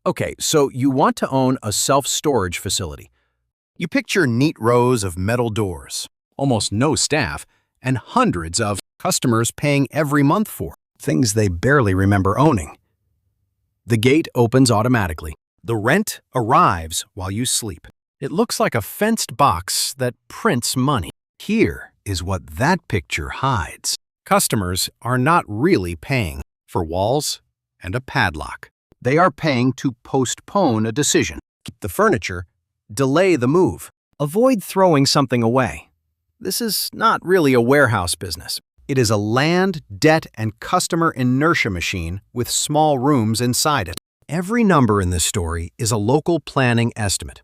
Okay, so you want to own a self-storage facility. You picture neat rows of metal doors, almost no staff, and hundreds of customers paying every month for things they barely remember owning. The gate opens automatically. The rent arrives while you sleep. It looks like a fenced box that prints money. Here is what that picture hides. Customers are not really paying for walls and a padlock. They are paying to postpone a decision, keep the furniture, delay the move, avoid throwing something away. This is not really a warehouse business. It is a land, debt, and customer inertia machine with small rooms inside it. Every number in this story is a local planning estimate,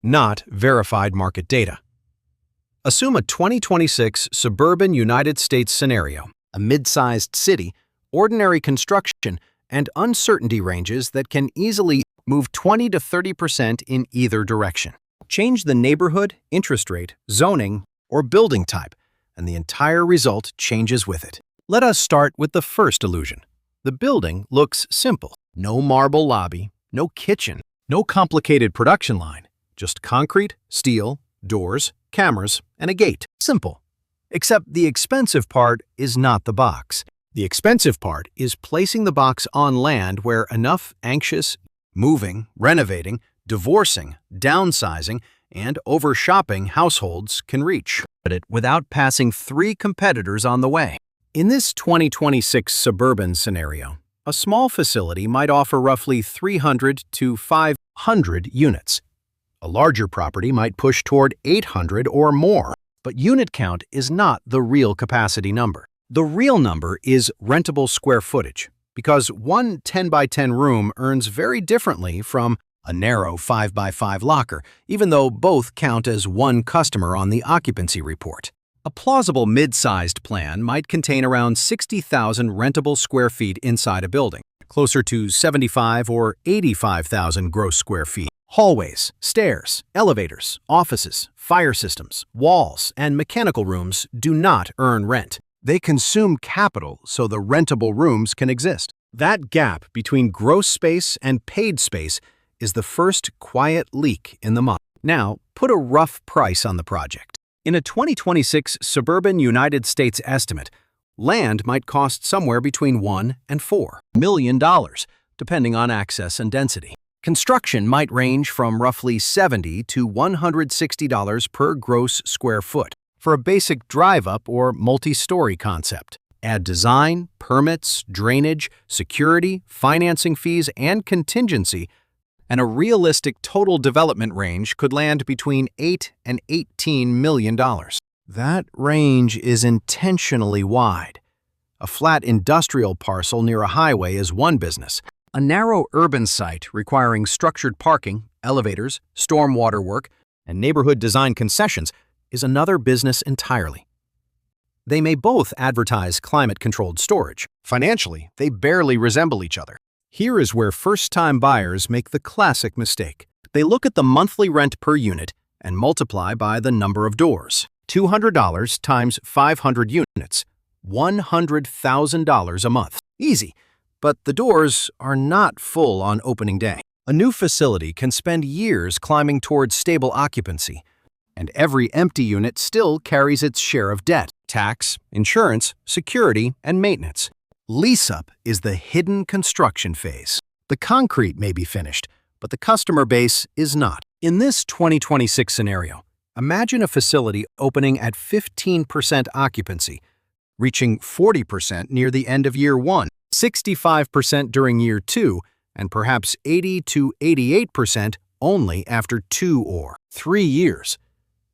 not verified market data. Assume a 2026 suburban United States scenario, a mid-sized city, ordinary construction, and uncertainty ranges that can easily move 20 to 30% in either direction. Change the neighborhood, interest rate, zoning, or building type, and the entire result changes with it. Let us start with the first illusion. The building looks simple. No marble lobby, no kitchen, no complicated production line, just concrete, steel, doors, cameras, and a gate. Simple. Except the expensive part is not the box. The expensive part is placing the box on land where enough anxious, moving, renovating, divorcing, downsizing, and over-shopping households can reach it without passing 3 competitors on the way. In this 2026 suburban scenario, a small facility might offer roughly 300 to 500 units. A larger property might push toward 800 or more, but unit count is not the real capacity number. The real number is rentable square footage, because one 10 by 10 room earns very differently from a narrow 5 by 5 locker, even though both count as one customer on the occupancy report. A plausible mid-sized plan might contain around 60,000 rentable square feet inside a building, closer to 75 or 85,000 gross square feet. Hallways, stairs, elevators, offices, fire systems, walls, and mechanical rooms do not earn rent. They consume capital so the rentable rooms can exist. That gap between gross space and paid space is the first quiet leak in the model. Now, put a rough price on the project. In a 2026 suburban United States estimate, land might cost somewhere between $1 and $4 million, depending on access and density. Construction might range from roughly $70 to $160 per gross square foot for a basic drive-up or multi-story concept. Add design, permits, drainage, security, financing fees, and contingency, and a realistic total development range could land between $8 and $18 million. That range is intentionally wide. A flat industrial parcel near a highway is one business. A narrow urban site requiring structured parking, elevators, stormwater work, and neighborhood design concessions is another business entirely. They may both advertise climate-controlled storage. Financially, they barely resemble each other. Here is where first-time buyers make the classic mistake. They look at the monthly rent per unit and multiply by the number of doors. $200 times 500 units, $100,000 a month. Easy, but the doors are not full on opening day. A new facility can spend years climbing towards stable occupancy, and every empty unit still carries its share of debt, tax, insurance, security, and maintenance. Lease-up is the hidden construction phase. The concrete may be finished, but the customer base is not. In this 2026 scenario, imagine a facility opening at 15% occupancy, reaching 40% near the end of year 1, 65% during year 2, and perhaps 80 to 88% only after 2 or 3 years.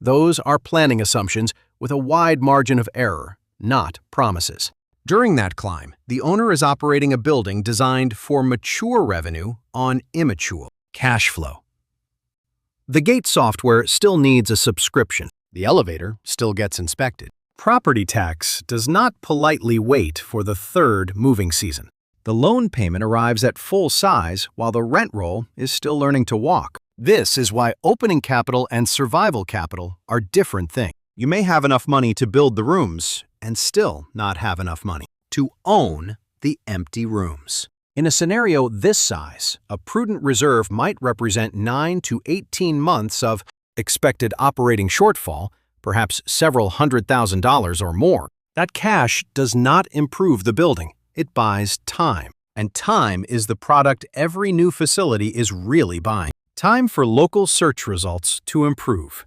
Those are planning assumptions with a wide margin of error, not promises. During that climb, the owner is operating a building designed for mature revenue on immature cash flow. The gate software still needs a subscription. The elevator still gets inspected. Property tax does not politely wait for the 3rd moving season. The loan payment arrives at full size while the rent roll is still learning to walk. This is why opening capital and survival capital are different things. You may have enough money to build the rooms and still not have enough money to own the empty rooms. In a scenario this size, a prudent reserve might represent 9 to 18 months of expected operating shortfall, perhaps several $100,000 or more. That cash does not improve the building, it buys time. And time is the product every new facility is really buying. Time for local search results to improve.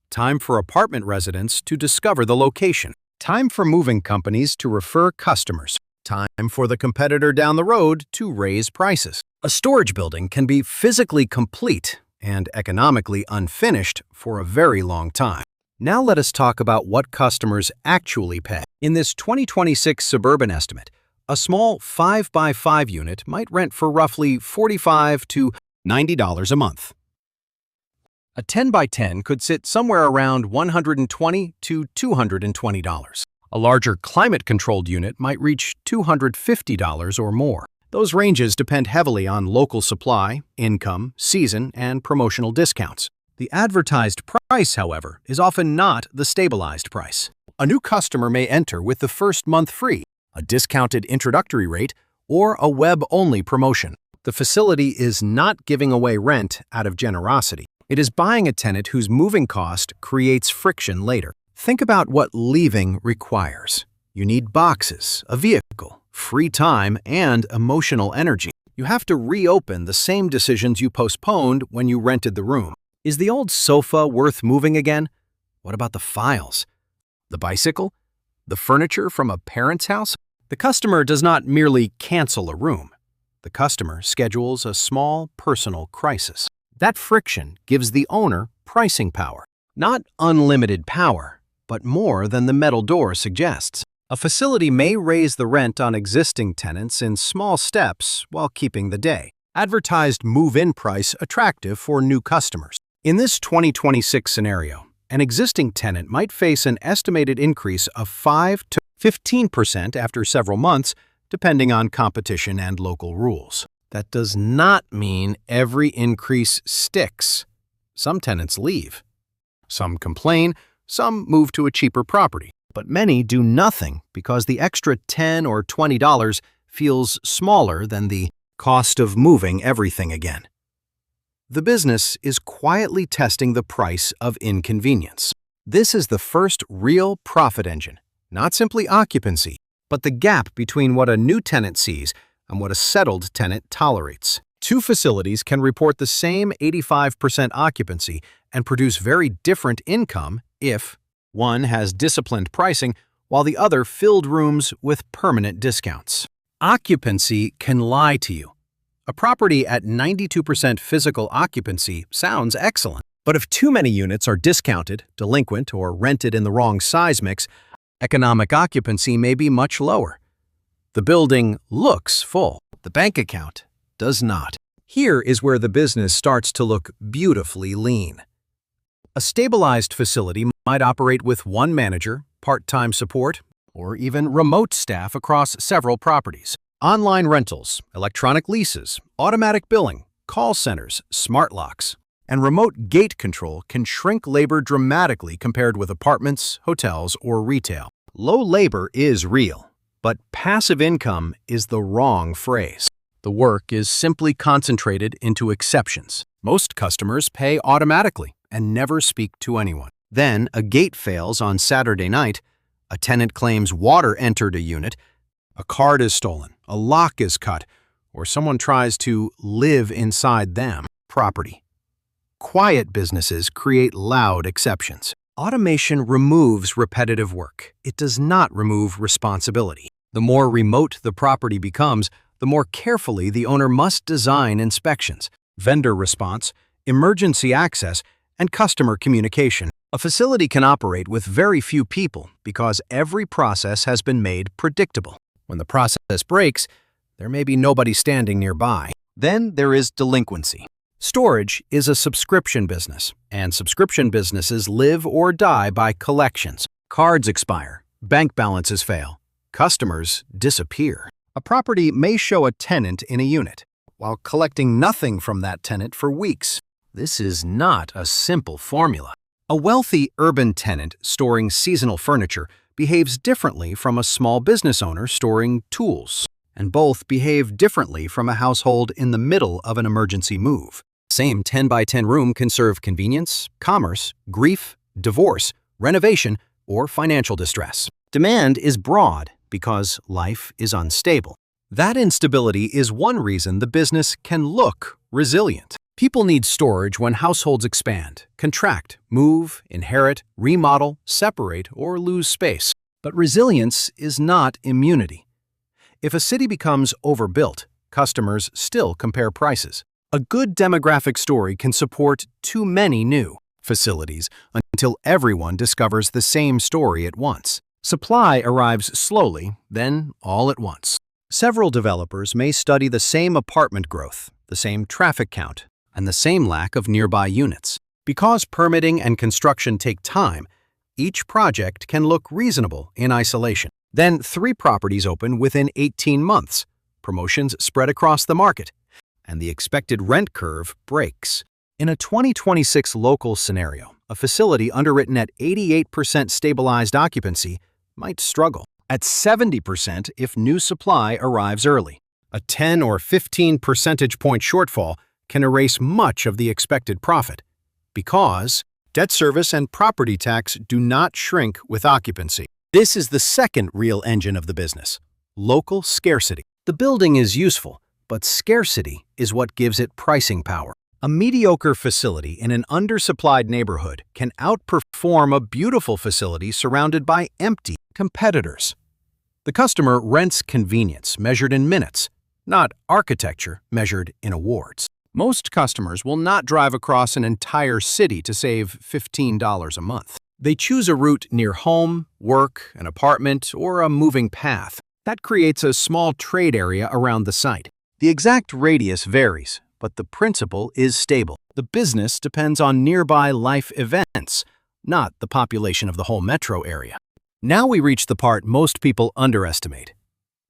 Time for apartment residents to discover the location. Time for moving companies to refer customers. Time for the competitor down the road to raise prices. A storage building can be physically complete and economically unfinished for a very long time. Now let us talk about what customers actually pay. In this 2026 suburban estimate, a small 5x5 unit might rent for roughly $45 to $90 a month. A 10x10 could sit somewhere around $120 to $220. A larger climate-controlled unit might reach $250 or more. Those ranges depend heavily on local supply, income, season, and promotional discounts. The advertised price, however, is often not the stabilized price. A new customer may enter with the first month free, a discounted introductory rate, or a web-only promotion. The facility is not giving away rent out of generosity. It is buying a tenant whose moving cost creates friction later. Think about what leaving requires. You need boxes, a vehicle, free time, and emotional energy. You have to reopen the same decisions you postponed when you rented the room. Is the old sofa worth moving again? What about the files? The bicycle? The furniture from a parent's house? The customer does not merely cancel a room. The customer schedules a small personal crisis. That friction gives the owner pricing power. Not unlimited power, but more than the metal door suggests. A facility may raise the rent on existing tenants in small steps while keeping the day. Advertised move-in price attractive for new customers. In this 2026 scenario, an existing tenant might face an estimated increase of 5 to 15% after several months, depending on competition and local rules. That does not mean every increase sticks. Some tenants leave. Some complain, some move to a cheaper property. But many do nothing because the extra $10 or $20 feels smaller than the cost of moving everything again. The business is quietly testing the price of inconvenience. This is the first real profit engine, not simply occupancy, but the gap between what a new tenant sees and what a settled tenant tolerates. Two facilities can report the same 85% occupancy and produce very different income if one has disciplined pricing while the other filled rooms with permanent discounts. Occupancy can lie to you. A property at 92% physical occupancy sounds excellent, but if too many units are discounted, delinquent, or rented in the wrong size mix, economic occupancy may be much lower. The building looks full. The bank account does not. Here is where the business starts to look beautifully lean. A stabilized facility might operate with one manager, part-time support, or even remote staff across several properties. Online rentals, electronic leases, automatic billing, call centers, smart locks, and remote gate control can shrink labor dramatically compared with apartments, hotels, or retail. Low labor is real, but passive income is the wrong phrase. The work is simply concentrated into exceptions. Most customers pay automatically and never speak to anyone. Then a gate fails on Saturday night, a tenant claims water entered a unit, a card is stolen, a lock is cut, or someone tries to live inside them property. Quiet businesses create loud exceptions. Automation removes repetitive work. It does not remove responsibility. The more remote the property becomes, the more carefully the owner must design inspections, vendor response, emergency access, and customer communication. A facility can operate with very few people because every process has been made predictable. When the process breaks, there may be nobody standing nearby. Then there is delinquency. Storage is a subscription business, and subscription businesses live or die by collections. Cards expire, bank balances fail, customers disappear. A property may show a tenant in a unit, while collecting nothing from that tenant for weeks. This is not a simple formula. A wealthy urban tenant storing seasonal furniture behaves differently from a small business owner storing tools. and both behave differently from a household in the middle of an emergency move. Same 10 by 10 room can serve convenience, commerce, grief, divorce, renovation, or financial distress. Demand is broad because life is unstable. That instability is one reason the business can look resilient. People need storage when households expand, contract, move, inherit, remodel, separate, or lose space. But resilience is not immunity. If a city becomes overbuilt, customers still compare prices. A good demographic story can support too many new facilities until everyone discovers the same story at once. Supply arrives slowly, then all at once. Several developers may study the same apartment growth, the same traffic count, and the same lack of nearby units. Because permitting and construction take time, each project can look reasonable in isolation. Then 3 properties open within 18 months. Promotions spread across the market, and the expected rent curve breaks. In a 2026 local scenario, a facility underwritten at 88% stabilized occupancy might struggle. At 70% if new supply arrives early. A 10 or 15 percentage point shortfall can erase much of the expected profit, because debt service and property tax do not shrink with occupancy. This is the second real engine of the business: local scarcity. The building is useful, but scarcity is what gives it pricing power. A mediocre facility in an undersupplied neighborhood can outperform a beautiful facility surrounded by empty competitors. The customer rents convenience measured in minutes, not architecture measured in awards. Most customers will not drive across an entire city to save $15 a month. They choose a route near home, work, an apartment, or a moving path. That creates a small trade area around the site. The exact radius varies, but the principle is stable. The business depends on nearby life events, not the population of the whole metro area. Now we reach the part most people underestimate: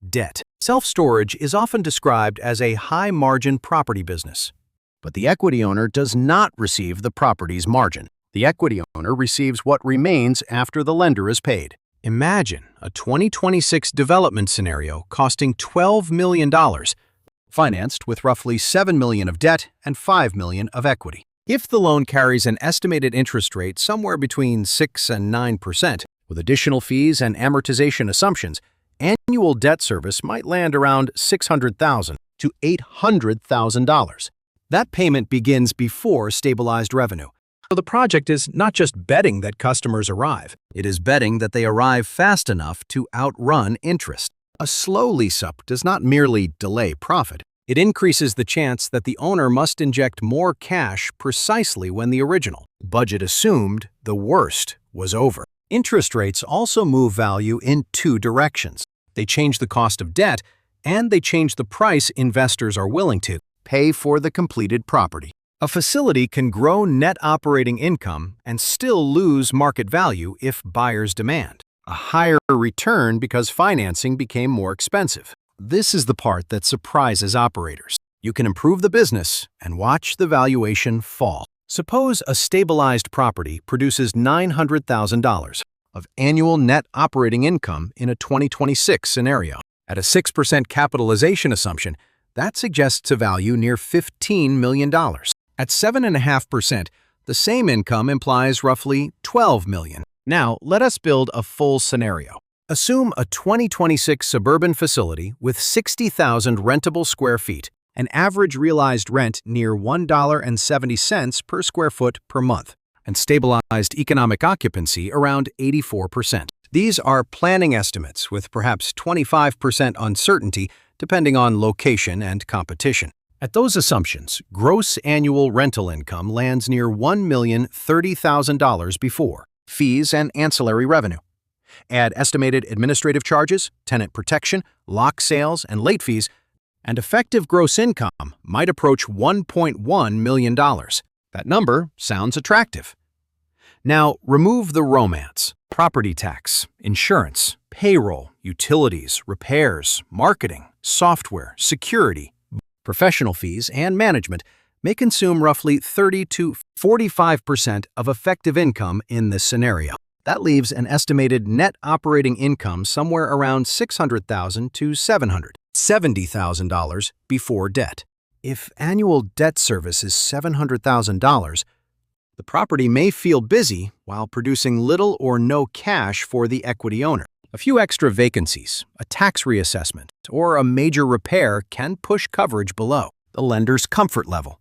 debt. Self-storage is often described as a high-margin property business, but the equity owner does not receive the property's margin. The equity owner receives what remains after the lender is paid. Imagine a 2026 development scenario costing $12 million, financed with roughly $7 million of debt and $5 million of equity. If the loan carries an estimated interest rate somewhere between 6 and 9%, with additional fees and amortization assumptions, annual debt service might land around $600,000 to $800,000. That payment begins before stabilized revenue. So the project is not just betting that customers arrive, it is betting that they arrive fast enough to outrun interest. A slow lease-up does not merely delay profit, it increases the chance that the owner must inject more cash precisely when the original budget assumed the worst was over. Interest rates also move value in 2 directions. They change the cost of debt, and they change the price investors are willing to pay for the completed property. A facility can grow net operating income and still lose market value if buyers demand a higher return because financing became more expensive. This is the part that surprises operators. You can improve the business and watch the valuation fall. Suppose a stabilized property produces $900,000 of annual net operating income in a 2026 scenario. At a 6% capitalization assumption, that suggests a value near $15 million. At 7.5%, the same income implies roughly $12 million. Now, let us build a full scenario. Assume a 2026 suburban facility with 60,000 rentable square feet, an average realized rent near $1.70 per square foot per month, and stabilized economic occupancy around 84%. These are planning estimates with perhaps 25% uncertainty depending on location and competition. At those assumptions, gross annual rental income lands near $1,030,000 before fees and ancillary revenue. Add estimated administrative charges, tenant protection, lock sales, and late fees, and effective gross income might approach $1.1 million. That number sounds attractive. Now, remove the romance. Property tax, insurance, payroll, utilities, repairs, marketing, software, security, professional fees, and management may consume roughly 30 to 45% of effective income in this scenario. That leaves an estimated net operating income somewhere around $600,000 to $700,000. $70,000 before debt. If annual debt service is $700,000, the property may feel busy while producing little or no cash for the equity owner. A few extra vacancies, a tax reassessment, or a major repair can push coverage below the lender's comfort level.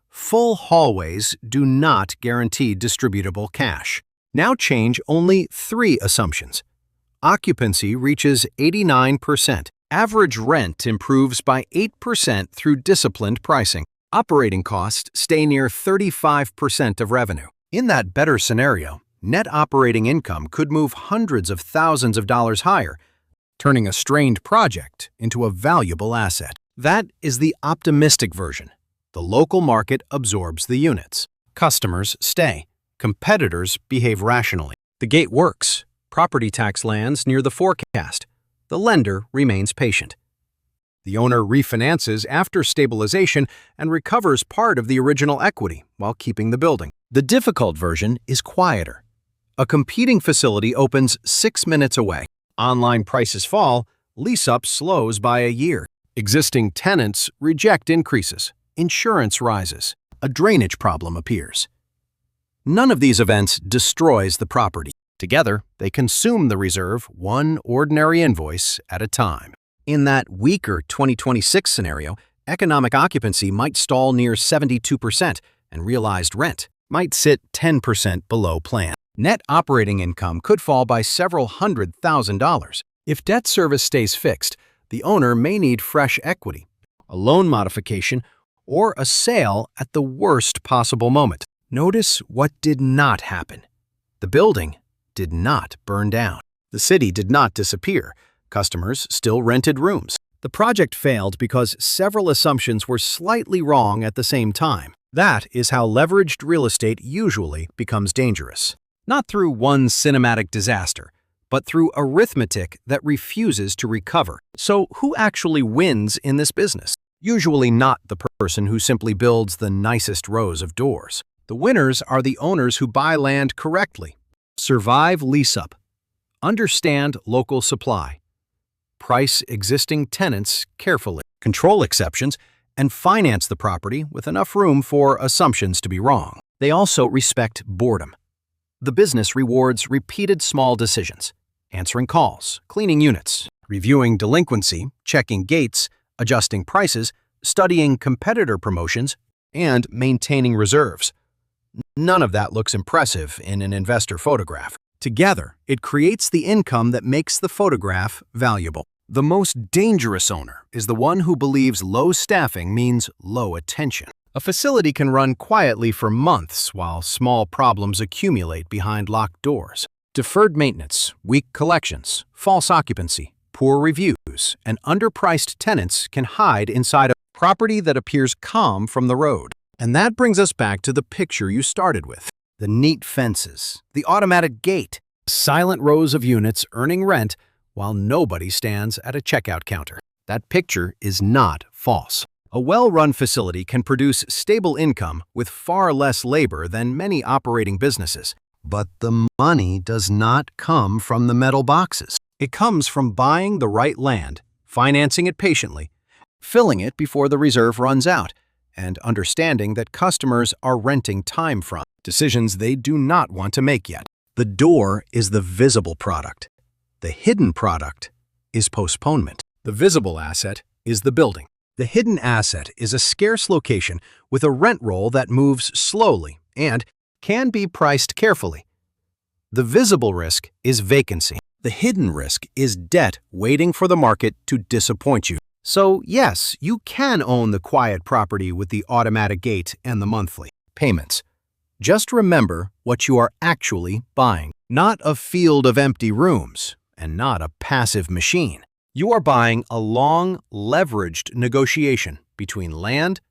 Full hallways do not guarantee distributable cash. Now change only 3 assumptions. Occupancy reaches 89%. Average rent improves by 8% through disciplined pricing. Operating costs stay near 35% of revenue. In that better scenario, net operating income could move hundreds of thousands of dollars higher, turning a strained project into a valuable asset. That is the optimistic version. The local market absorbs the units. Customers stay. Competitors behave rationally. The gate works. Property tax lands near the forecast. The lender remains patient. The owner refinances after stabilization and recovers part of the original equity while keeping the building. The difficult version is quieter. A competing facility opens 6 minutes away. Online prices fall, lease-up slows by a year. Existing tenants reject increases. Insurance rises. A drainage problem appears. None of these events destroys the property. Together, they consume the reserve one ordinary invoice at a time. In that weaker 2026 scenario, economic occupancy might stall near 72% and realized rent might sit 10% below plan. Net operating income could fall by several $100,000. If debt service stays fixed, the owner may need fresh equity, a loan modification, or a sale at the worst possible moment. Notice what did not happen. The building did not burn down. The city did not disappear. Customers still rented rooms. The project failed because several assumptions were slightly wrong at the same time. That is how leveraged real estate usually becomes dangerous. Not through one cinematic disaster, but through arithmetic that refuses to recover. So who actually wins in this business? Usually not the person who simply builds the nicest rows of doors. The winners are the owners who buy land correctly, survive lease-up, understand local supply, price existing tenants carefully, control exceptions, and finance the property with enough room for assumptions to be wrong. They also respect boredom. The business rewards repeated small decisions, answering calls, cleaning units, reviewing delinquency, checking gates, adjusting prices, studying competitor promotions, and maintaining reserves. None of that looks impressive in an investor photograph. Together, it creates the income that makes the photograph valuable. The most dangerous owner is the one who believes low staffing means low attention. A facility can run quietly for months while small problems accumulate behind locked doors. Deferred maintenance, weak collections, false occupancy, poor reviews, and underpriced tenants can hide inside a property that appears calm from the road. And that brings us back to the picture you started with. The neat fences, the automatic gate, silent rows of units earning rent while nobody stands at a checkout counter. That picture is not false. A well-run facility can produce stable income with far less labor than many operating businesses. But the money does not come from the metal boxes. It comes from buying the right land, financing it patiently, filling it before the reserve runs out, and understanding that customers are renting time from decisions they do not want to make yet. The door is the visible product. The hidden product is postponement. The visible asset is the building. The hidden asset is a scarce location with a rent roll that moves slowly and can be priced carefully. The visible risk is vacancy. The hidden risk is debt waiting for the market to disappoint you. So yes, you can own the quiet property with the automatic gate and the monthly payments. Just remember what you are actually buying. Not a field of empty rooms and not a passive machine. You are buying a long, leveraged negotiation between land,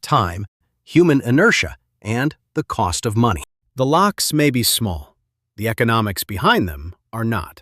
time, human inertia, and the cost of money. The locks may be small. The economics behind them are not.